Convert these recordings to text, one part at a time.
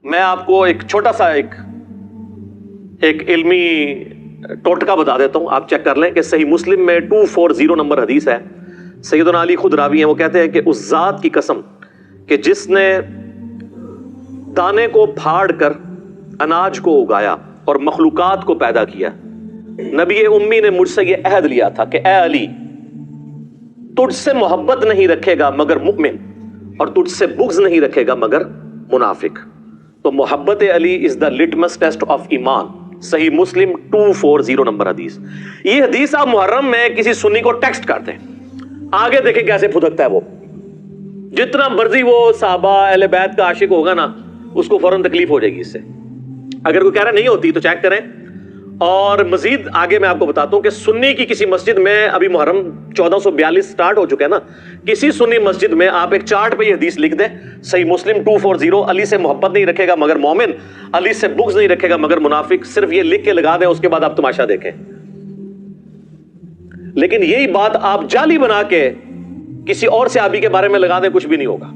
میں آپ کو ایک چھوٹا سا ایک علمی ٹوٹکا بتا دیتا ہوں, آپ چیک کر لیں کہ صحیح مسلم میں 240 نمبر حدیث ہے. سیدنا علی خود راوی ہیں, وہ کہتے ہیں کہ اس ذات کی قسم کہ جس نے دانے کو پھاڑ کر اناج کو اگایا اور مخلوقات کو پیدا کیا, نبی امی نے مجھ سے یہ عہد لیا تھا کہ اے علی, تجھ سے محبت نہیں رکھے گا مگر مؤمن, اور تجھ سے بغض نہیں رکھے گا مگر منافق. تو محبت علی از دا لٹمس ٹیسٹ آف ایمان. صحیح مسلم 240 نمبر حدیث. یہ حدیث آپ محرم میں کسی سنی کو ٹیکسٹ کرتے ہیں, آگے دیکھیں کیسے پھدکتا ہے وہ. جتنا مرضی وہ صحابہ اہل بیت کا عاشق ہوگا نا, اس کو فوراً تکلیف ہو جائے گی اس سے. اگر کوئی کہہ رہا نہیں ہوتی تو چیک کریں. اور مزید آگے میں آپ کو بتاتا ہوں کہ سنی کی کسی مسجد میں, ابھی محرم 1442 سٹارٹ ہو چکا ہے نا, کسی سنی مسجد میں آپ ایک چارٹ پہ یہ حدیث لکھ دیں, صحیح مسلم 240, علی سے محبت نہیں رکھے گا مگر مومن, علی سے بغض نہیں رکھے گا مگر منافق. صرف یہ لکھ کے لگا دیں, اس کے بعد آپ تماشا دیکھیں. لیکن یہی بات آپ جعلی بنا کے کسی اور صحابی کے بارے میں لگا دیں, کچھ بھی نہیں ہوگا.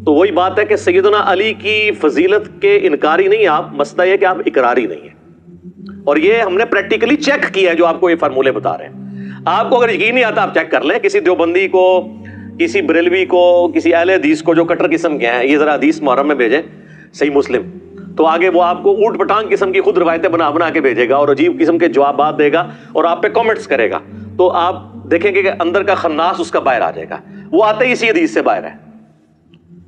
تو وہی بات ہے کہ سیدنا علی کی فضیلت کے انکاری نہیں آپ, مسئلہ یہ کہ آپ اقراری نہیں ہیں. اور یہ ہم نے پریکٹیکلی چیک کیا ہے جو آپ کو یہ فارمولے بتا رہے ہیں. آپ کو اگر یقین نہیں آتا آپ چیک کر لیں, کسی دیوبندی کو, کسی بریلوی کو, کسی اہل حدیث کو جو کٹر قسم کے ہیں, یہ ذرا حدیث محرم میں بھیجیں صحیح مسلم, تو آگے وہ آپ کو اونٹ پٹانگ قسم کی خود روایتیں بنا کے بھیجے گا اور عجیب قسم کے جوابات دے گا اور آپ پہ کامنٹس کرے گا. تو آپ دیکھیں گے کہ اندر کا خناس اس کا باہر آ جائے گا. وہ آتے ہی اسی حدیث سے باہر ہے.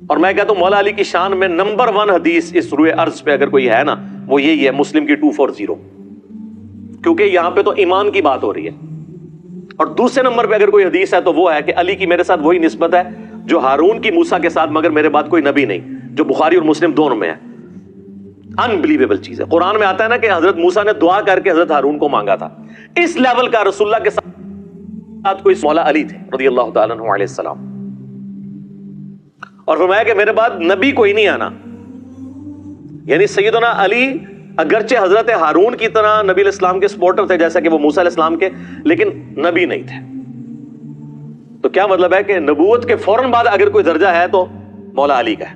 اور میں کہتا ہوں مولا علی کی شان میں نمبر 1 حدیث اس روئے ارض پہ اگر کوئی ہے نا, وہ یہی ہے, مسلم کی 240, کیونکہ یہاں پہ تو ایمان کی بات ہو رہی ہے. اور دوسرے نمبر پہ اگر کوئی حدیث ہے تو وہ ہے کہ علی کی میرے ساتھ وہی نسبت ہے جو ہارون کی موسیٰ کے ساتھ, مگر میرے بعد کوئی نبی نہیں, جو بخاری اور مسلم دونوں میں ہے. انبلیویبل چیز ہے. قرآن میں آتا ہے نا کہ حضرت موسیٰ نے دعا کر کے حضرت ہارون کو مانگا تھا. اس لیول کا رسول اللہ کے ساتھ کوئی مولا علی تھے رضی اللہ تعالیٰ عنہ علیہ السلام. اور فرمایا کہ میرے بعد نبی کوئی نہیں آنا. یعنی سیدنا علی اگرچہ حضرت ہارون کی طرح نبی علیہ السلام کے سپورٹر تھے جیسا کہ وہ موسیٰ علیہ السلام کے, لیکن نبی نہیں تھے. تو کیا مطلب ہے کہ نبوت کے فوراً بعد اگر کوئی درجہ ہے تو مولا علی کا ہے.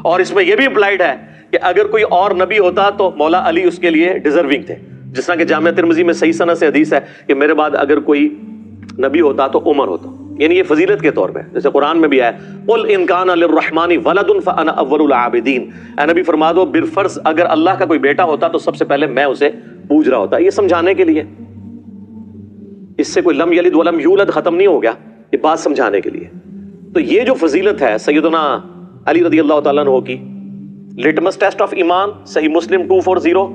اور اس میں یہ بھی اپلائیڈ ہے کہ اگر کوئی اور نبی ہوتا تو مولا علی اس کے لیے ڈیزرونگ تھے. جس طرح کہ جامعہ ترمذی میں صحیح سند سے حدیث ہے کہ میرے بعد اگر کوئی نبی ہوتا تو عمر ہوتا. یعنی یہ فضیلت کے طور پہ, جیسے قرآن میں بھی ہے قل ان کان للرحمن ولد فانا اول العابدین. اے نبی فرما دو بالفرض اگر اللہ کا کوئی بیٹا ہوتا تو سب سے پہلے میں اسے پوج رہا ہوتا. یہ سمجھانے کے لیے, اس سے کوئی لم یلد ولم یولد ختم نہیں ہو گیا, یہ بات سمجھانے کے لیے. تو یہ جو فضیلت ہے سیدنا علی رضی اللہ تعالیٰ عنہ کی, لٹمس ٹیسٹ آف ایمان, صحیح مسلم 240,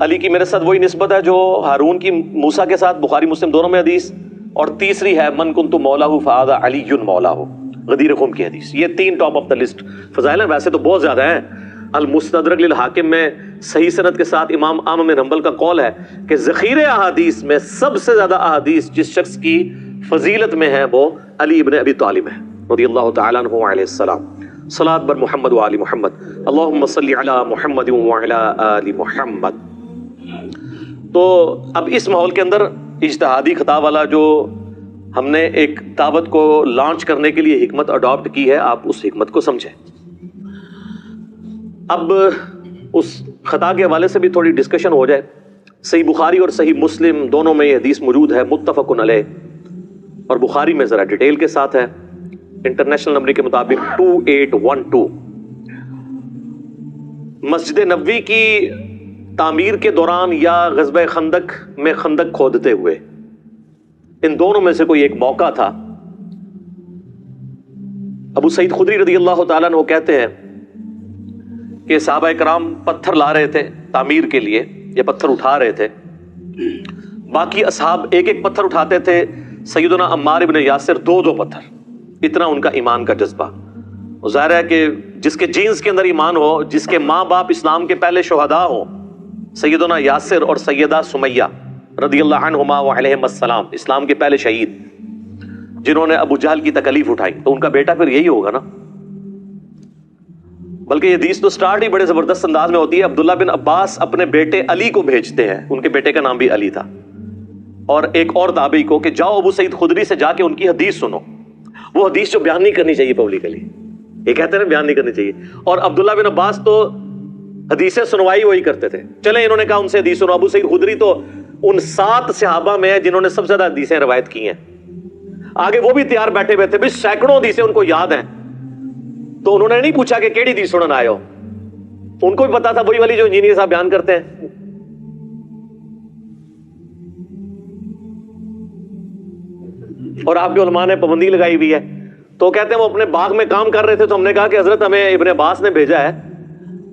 علی کی میرے ساتھ وہی نسبت ہے جو ہارون کی موسیٰ کے ساتھ, بخاری مسلم دونوں میں حدیث. اور تیسری ہے من کنت مولاہ فہذا علی مولاہ, غدیر خم کی حدیث. یہ 3 ٹاپ آف دا لسٹ فضائل ہیں. ویسے تو بہت زیادہ ہیں. المستدرک للحاکم میں صحیح سند کے ساتھ امام احمد بن حنبل کا قول ہے کہ ذخیرے احادیث میں سب سے زیادہ احادیث جس شخص کی فضیلت میں ہے وہ علی ابن ابی طالب ہے رضی اللہ تعالیٰ عنہ علیہ السلام. صلاۃ بر محمد و آل محمد, اللہم صلی علی محمد و علی آل محمد. تو اب اس ماحول کے اندر اجتہادی خطا والا جو ہم نے ایک دعوت کو لانچ کرنے کے لیے حکمت اڈاپٹ کی ہے, آپ اس حکمت کو سمجھیں. اب اس خطا کے حوالے سے بھی تھوڑی ڈسکشن ہو جائے. صحیح بخاری اور صحیح مسلم دونوں میں یہ حدیث موجود ہے, متفق علیہ, اور بخاری میں ذرا ڈیٹیل کے ساتھ ہے. انٹرنیشنل نمبر کے مطابق 2812. مسجد نبوی کی تعمیر کے دوران یا غزوہ خندق میں خندق کھودتے ہوئے, ان دونوں میں سے کوئی ایک موقع تھا. ابو سعید خدری رضی اللہ تعالیٰ عنہ کہتے ہیں کہ صحابہ کرام پتھر لا رہے تھے تعمیر کے لیے, یہ پتھر اٹھا رہے تھے. باقی اصحاب ایک ایک پتھر اٹھاتے تھے, سیدنا عمار ابن یاسر 2 پتھر. اتنا ان کا ایمان کا جذبہ. ظاہر ہے کہ جس کے جینز کے اندر ایمان ہو, جس کے ماں باپ اسلام کے پہلے شہداء ہوں, سیدنا یاسر اور سیدہ سمیہ رضی اللہ عنہما وعلیہم السلام, اسلام کے پہلے شہید جنہوں نے ابو جہل کی تکلیف اٹھائی, تو ان کا بیٹا پھر یہی ہوگا نا. بلکہ یہ حدیث تو سٹارٹ ہی بڑے زبردست انداز میں ہوتی ہے. عبداللہ بن عباس اپنے بیٹے علی کو بھیجتے ہیں, ان کے بیٹے کا نام بھی علی تھا, اور ایک اور تابعی کو کہ جاؤ ابو سعید خدری سے جا کے ان کی حدیث سنو. وہ حدیث جو بیان نہیں کرنی چاہیے پبلکلی, یہ کہتے ہیں بیان نہیں کرنی چاہیے. اور عبداللہ بن عباس تو حدیثیں سنوائی وہی کرتے تھے. چلیں انہوں نے کہا ان سے حدیث سنو. ابو سعید خدری تو ان 7 صحابہ میں ہیں جنہوں نے سب سے زیادہ حدیثیں روایت کی ہیں. آگے وہ بھی تیار بیٹھے ہوئے تھے, بھی سینکڑوں حدیثیں ان کو یاد ہیں. تو انہوں نے نہیں پوچھا کہ کیڑی حدیث سنن آئے ہو, ان کو بھی پتا تھا وہی والی جو انجینئر صاحب بیان کرتے ہیں. اور آپ کے علماء نے پابندی لگائی ہوئی ہے. تو کہتے ہیں وہ اپنے باغ میں کام کر رہے تھے, تو ہم نے کہا کہ حضرت ہمیں ابن عباس نے بھیجا ہے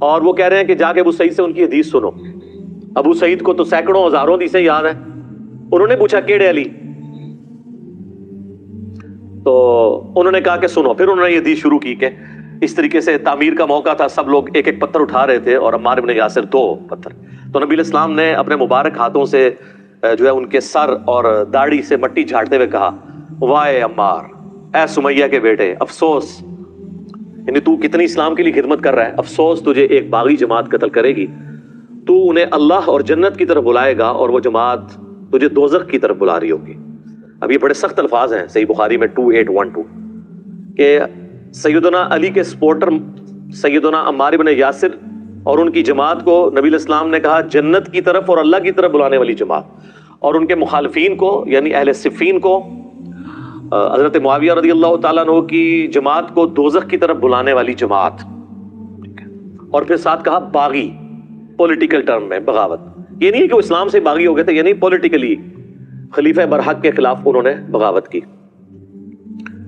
اور وہ کہہ رہے ہیں کہ جا کے ابو سعید سے ان کی حدیث سنو. ابو سعید کو تو سینکڑوں ہزاروں حدیثیں یاد ہیں. انہوں نے پوچھا کیڑے علی, تو انہوں نے کہا کہ سنو. پھر انہوں نے یہ حدیث شروع کی کہ اس طریقے سے تعمیر کا موقع تھا, سب لوگ ایک ایک پتھر اٹھا رہے تھے اور عمار بن یاسر 2 پتھر. تو نبی علیہ السلام نے اپنے مبارک ہاتھوں سے جو ہے ان کے سر اور داڑھی سے مٹی جھاڑتے ہوئے کہا, وائے عمار, اے سمیہ کے بیٹے, افسوس, یعنی تو کتنی اسلام کے لیے خدمت کر رہا ہے, افسوس تجھے ایک باغی جماعت قتل کرے گی. تو انہیں اللہ اور جنت کی طرف بلائے گا اور وہ جماعت تجھے دوزخ کی طرف بلا رہی ہوگی. اب یہ بڑے سخت الفاظ ہیں صحیح بخاری میں 2812 کہ سیدنا علی کے سپورٹر سیدنا عمار بن یاسر اور ان کی جماعت کو نبی علیہ السلام نے کہا جنت کی طرف اور اللہ کی طرف بلانے والی جماعت, اور ان کے مخالفین کو یعنی اہل صفین کو حضرت معاویہ رضی اللہ تعالیٰ عنہ کی جماعت کو دوزخ کی طرف بلانے والی جماعت. اور پھر ساتھ کہا باغی, پولیٹیکل ٹرم میں بغاوت. یہ نہیں ہے کہ وہ اسلام سے باغی ہو گئے تھے, یعنی پولیٹیکلی خلیفہ برحق کے خلاف انہوں نے بغاوت کی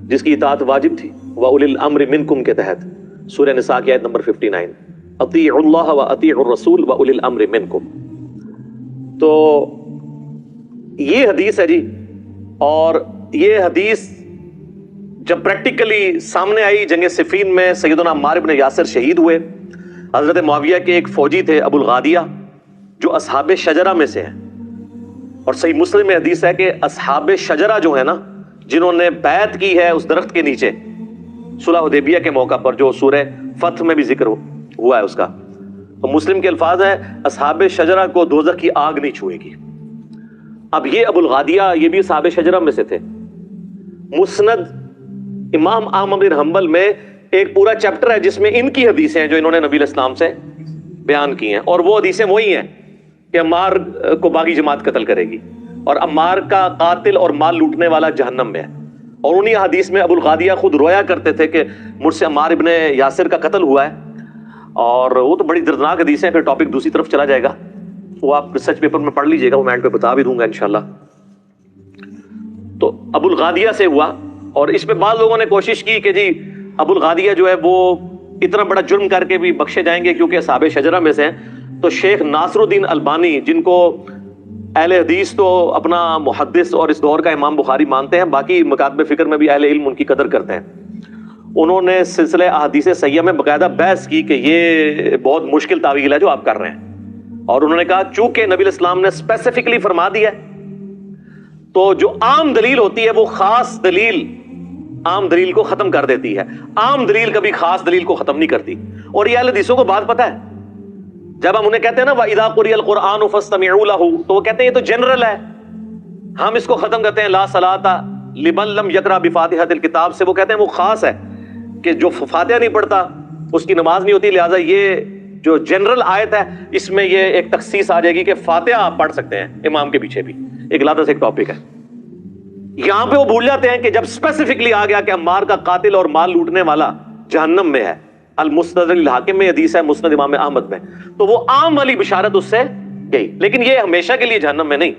جس کی اطاعت واجب تھی. وَأُولِي الْأَمْرِ مِنْكُمْ کے تحت سورہ نساء کی آیت نمبر 59, اطیعوا اللہ واطیعوا الرسول وَأُولِي الْأَمْرِ مِنْكُمْ. تو یہ حدیث ہے جی. اور یہ حدیث جب پریکٹیکلی سامنے آئی جنگ صفین میں سیدنا عمار بن یاسر شہید ہوئے. حضرت معاویہ کے ایک فوجی تھے ابو الغادیہ جو اصحاب شجرہ میں سے ہیں, اور صحیح مسلم میں حدیث ہے کہ اصحاب شجرہ جو ہے نا, جنہوں نے بیعت کی ہے اس درخت کے نیچے صلح حدیبیہ کے موقع پر, جو سورہ فتح میں بھی ذکر ہوا ہے اس کا, تو مسلم کے الفاظ ہیں اصحاب شجرہ کو دوزخ کی آگ نہیں چھوئے گی. اب یہ ابو الغادیہ یہ بھی اصحاب شجرہ میں سے تھے. مسند امام احمد بن حنبل میں ایک پورا چیپٹر ہے جس میں ان کی حدیثیں ہیں جو انہوں نے نبی علیہ السلام سے بیان کی ہیں, اور وہ حدیثیں وہی ہیں کہ عمار کو باغی جماعت قتل کرے گی اور عمار کا قاتل اور مال لوٹنے والا جہنم میں ہے. اور انہی حدیث میں ابو الغادیہ خود رویا کرتے تھے کہ مجھ سے عمار ابن یاسر کا قتل ہوا ہے, اور وہ تو بڑی دردناک حدیثیں ہیں. پھر ٹاپک دوسری طرف چلا جائے گا, وہ آپ ریسرچ پیپر میں پڑھ لیجئے گا, وہ میں اینڈ پہ بتا بھی دوں گا انشاءاللہ. تو ابو الغادیہ سے ہوا, اور اس پہ بعض لوگوں نے کوشش کی کہ جی ابو الغادیہ جو ہے وہ اتنا بڑا جرم کر کے بھی بخشے جائیں گے کیونکہ اصحاب شجرہ میں سے ہیں. تو شیخ ناصر الدین البانی, جن کو اہل حدیث تو اپنا محدث اور اس دور کا امام بخاری مانتے ہیں, باقی مکاتب فکر میں بھی اہل علم ان کی قدر کرتے ہیں, انہوں نے سلسلہ احادیث صحیحہ میں باقاعدہ بحث کی کہ یہ بہت مشکل تعویل ہے جو آپ کر رہے ہیں. اور انہوں نے کہا چونکہ نبی علیہ السلام نے اسپیسیفکلی فرما دیا ہے, تو جو عام دلیل ہوتی ہے وہ خاص دلیل عام دلیل کو ختم کر دیتی ہے, عام دلیل کبھی خاص دلیل کو ختم نہیں کرتی. اور یہ اہل حدیثوں کو بات پتہ ہے, جب ہم انہیں کہتے ہیں نا وَإِذَا قُرِئَ الْقُرْآنُ فَاسْتَمِعُوا لَهُ, تو وہ کہتے ہیں یہ تو جنرل ہے, ہم اس کو ختم کرتے ہیں لا صلاۃ لمن لم یقرأ بفاتحۃ الکتاب سے. وہ کہتے ہیں وہ خاص ہے کہ جو فاتحہ نہیں پڑھتا اس کی نماز نہیں ہوتی, لہٰذا یہ جو جنرل آیت ہے اس میں یہ ایک تخصیص آ جائے گی کہ فاتحہ آپ پڑھ سکتے ہیں امام کے پیچھے بھی. ایک علیحدہ سے ایک ٹاپک ہے. یہاں پہ وہ بھول جاتے ہیں کہ جب اسپیسیفکلی آ گیا کہ عمار کا قاتل اور مال لوٹنے والا جہنم میں ہے, المستدرک الحاکم میں حدیث ہے, مسند امام احمد میں, تو وہ عام والی بشارت اس سے گئی. لیکن یہ ہمیشہ کے لیے جہنم میں نہیں,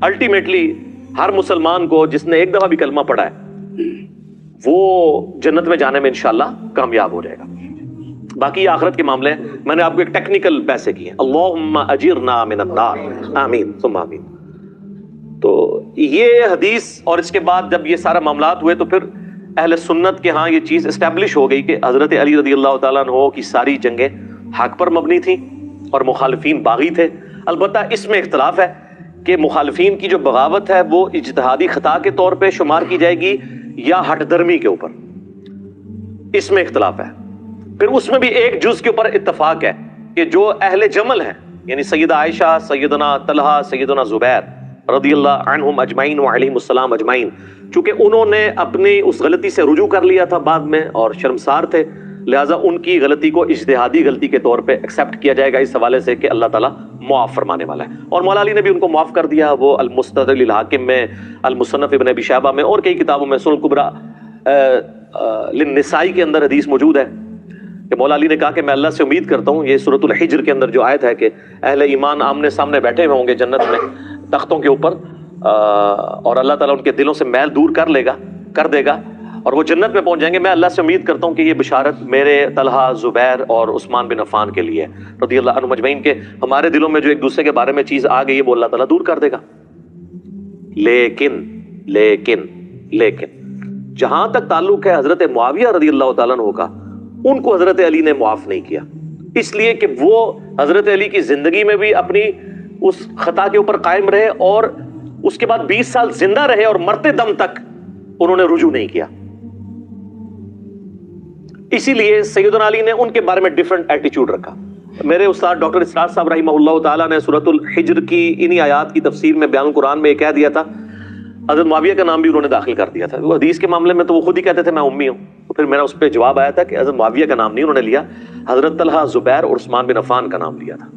الٹیمیٹلی ہر مسلمان کو جس نے ایک دفعہ بھی کلمہ پڑھا ہے وہ جنت میں جانے میں انشاءاللہ کامیاب ہو جائے گا. باقی آخرت کے معاملے میں نے آپ کو ایک ٹیکنیکل بحثیں کی ہیں. اللہم اجرنا من النار, آمین ثم آمین. تو یہ حدیث, اور اس کے بعد جب یہ سارا معاملات ہوئے تو پھر اہل سنت کے ہاں یہ چیز اسٹیبلش ہو گئی کہ حضرت علی رضی اللہ تعالیٰ عنہ کی ساری جنگیں حق پر مبنی تھیں اور مخالفین باغی تھے. البتہ اس میں اختلاف ہے کہ مخالفین کی جو بغاوت ہے وہ اجتہادی خطا کے طور پہ شمار کی جائے گی یا ہٹ درمی کے اوپر, اس میں اختلاف ہے. پھر اس میں بھی ایک جز کے اوپر اتفاق ہے کہ جو اہل جمل ہیں یعنی سیدہ عائشہ, سیدنا طلحہ, سیدنا زبیر رضی اللہ عنہم اجمعین وعلیہم السلام اجمعین, چونکہ انہوں نے اپنی اس غلطی سے رجوع کر لیا تھا بعد میں اور شرمسار تھے, لہٰذا ان کی غلطی کو اجتہادی غلطی کے طور پہ ایکسیپٹ کیا جائے گا اس حوالے سے کہ اللہ تعالیٰ معاف فرمانے والا ہے. اور مولا علی نے بھی ان کو معاف کر دیا. وہ المستدرک للحاکم میں، المصنف ابن ابی شیبہ میں اور کئی کتابوں میں، سنن الکبریٰ للنسائی کے اندر حدیث موجود ہے کہ مولا علی نے کہا کہ میں اللہ سے امید کرتا ہوں، یہ سورۃ الحجر کے اندر جو آیت ہے کہ اہل ایمان آمنے سامنے بیٹھے ہوئے ہوں گے جنت میں تختوں کے اوپر، اور اللہ تعالیٰ ان کے دلوں سے میل دور کر دے گا اور وہ جنت میں پہنچ جائیں گے. میں اللہ سے امید کرتا ہوں کہ یہ بشارت میرے، طلحہ، زبیر اور عثمان بن عفان کے لیے رضی اللہ عنہم اجمعین، کے ہمارے دلوں میں جو ایک دوسرے کے بارے میں چیز آ گئی ہے وہ اللہ تعالیٰ دور کر دے گا. لیکن جہاں تک تعلق ہے حضرت معاویہ رضی اللہ تعالیٰ عنہ کا، ان کو حضرت علی نے معاف نہیں کیا، اس لیے کہ وہ حضرت علی کی زندگی میں بھی اپنی اس خطا کے اوپر قائم رہے اور اس کے بعد 20 سال زندہ رہے اور مرتے دم تک انہوں نے رجوع نہیں کیا. اسی لیے سیدنا علی نے ان کے بارے میں ڈیفرنٹ ایٹیچیوڈ رکھا. میرے استاد ڈاکٹر اسرار صاحب رحمہ اللہ تعالیٰ نے سورۃ الحجر کی انہی آیات کی تفسیر میں بیان القرآن میں یہ کہہ دیا تھا، حضرت معاویہ کا نام بھی انہوں نے داخل کر دیا تھا. وہ حدیث کے معاملے میں تو وہ خود ہی کہتے تھے میں امی ہوں، تو پھر میرا اس پہ جواب آیا تھا کہ حضرت معاویہ کا نام نہیں انہوں نے لیا، حضرت طلحہ، زبیر اور عثمان بن عفان کا نام لیا تھا.